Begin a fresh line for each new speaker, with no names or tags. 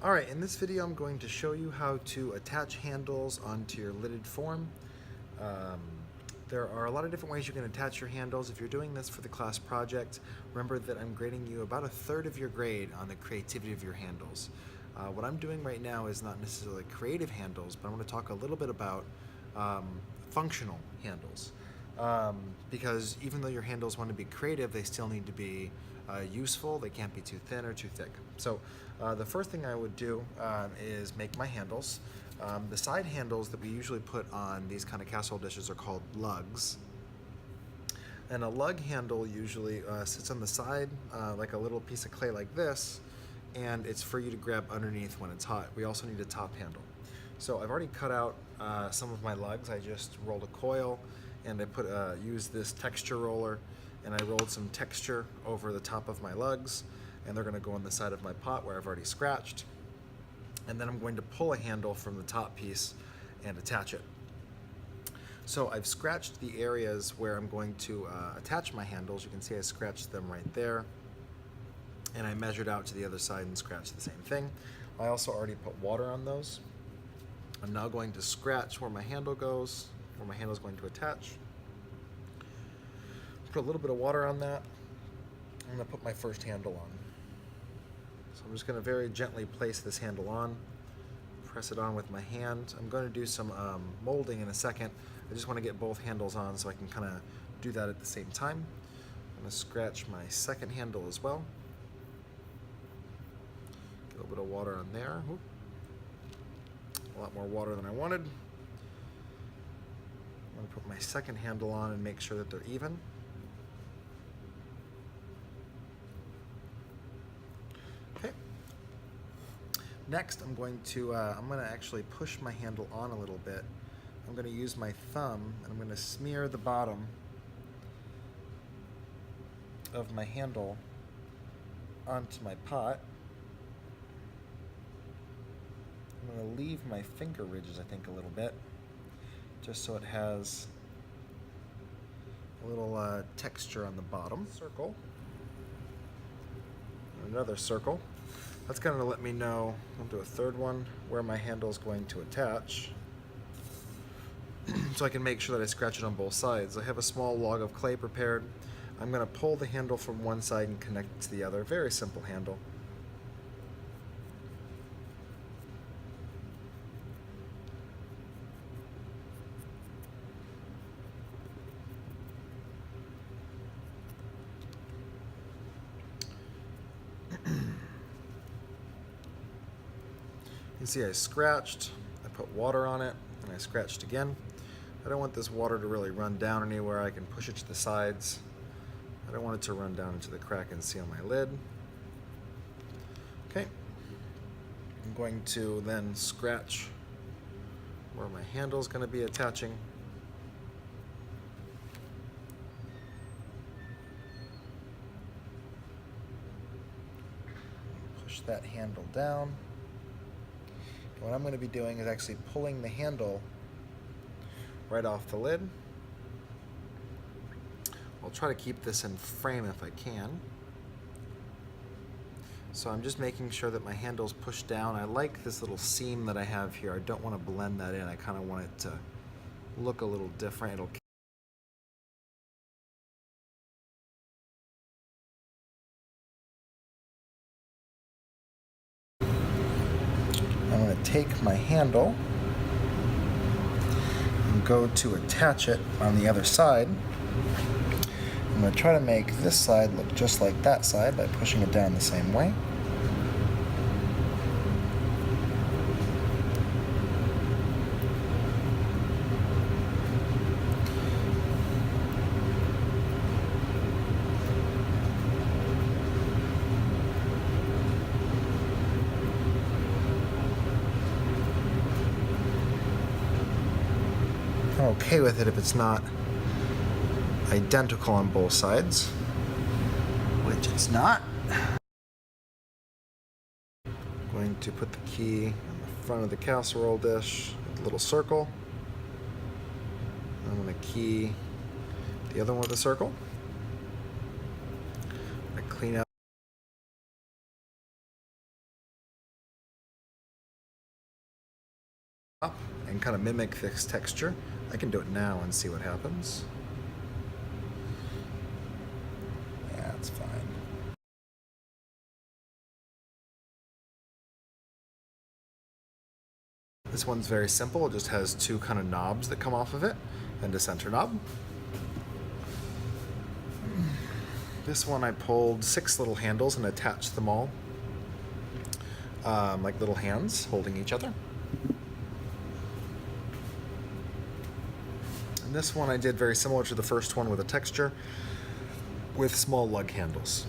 Alright, in this video I'm going to show you how to attach handles onto your lidded form. There are a lot of different ways you can attach your handles. If you're doing this for the class project, remember that I'm grading you about 1/3 of your grade on the creativity of your handles. What I'm doing right now is not necessarily creative handles, but I'm going to talk a little bit about functional handles. Because even though your handles want to be creative, they still need to be useful. They can't be too thin or too thick. So the first thing I would do is make my handles. The side handles that we usually put on these kind of casserole dishes are called lugs. And a lug handle usually sits on the side like a little piece of clay like this, and it's for you to grab underneath when it's hot. We also need a top handle. So I've already cut out some of my lugs. I just rolled a coil and I used this texture roller, and I rolled some texture over the top of my lugs, and they're going to go on the side of my pot where I've already scratched. And then I'm going to pull a handle from the top piece and attach it. So I've scratched the areas where I'm going to attach my handles. You can see I scratched them right there, and I measured out to the other side and scratched the same thing. I also already put water on those. I'm now going to scratch where my handle goes, where my handle is going to attach. Put a little bit of water on that. I'm going to put my first handle on. So I'm just going to very gently place this handle on, press it on with my hand. I'm going to do some molding in a second. I just want to get both handles on so I can kind of do that at the same time. I'm going to scratch my second handle as well. Get a little bit of water on there. Oop. A lot more water than I wanted. I'm going to put my second handle on and make sure that they're even. Okay. Next, I'm going to actually push my handle on a little bit. I'm going to use my thumb and I'm going to smear the bottom of my handle onto my pot. I'm going to leave my finger ridges, I think, a little bit, just so it has a little texture on the bottom. Circle. Another circle. That's going to let me know, I'll do a third one, where my handle is going to attach. So I can make sure that I scratch it on both sides. I have a small log of clay prepared. I'm going to pull the handle from one side and connect it to the other. Very simple handle. You can see I scratched, I put water on it, and I scratched again. I don't want this water to really run down anywhere. I can push it to the sides. I don't want it to run down into the crack and seal my lid. Okay. I'm going to then scratch where my handle is going to be attaching. Push that handle down. What I'm going to be doing is actually pulling the handle right off the lid. I'll try to keep this in frame if I can. So I'm just making sure that my handle's pushed down. I like this little seam that I have here. I don't want to blend that in. I kind of want it to look a little different. I'm going to take my handle and go to attach it on the other side. I'm going to try to make this side look just like that side by pushing it down the same way. I'm okay with it if it's not identical on both sides, which it's not. I'm going to put the key on the front of the casserole dish with a little circle. I'm going to key the other one with a circle. I clean out up and kind of mimic this texture. I can do it now and see what happens. Yeah, it's fine. This one's very simple. It just has two kind of knobs that come off of it and a center knob. This one I pulled 6 little handles and attached them all like little hands holding each other. And this one I did very similar to the first one with a texture with small lug handles.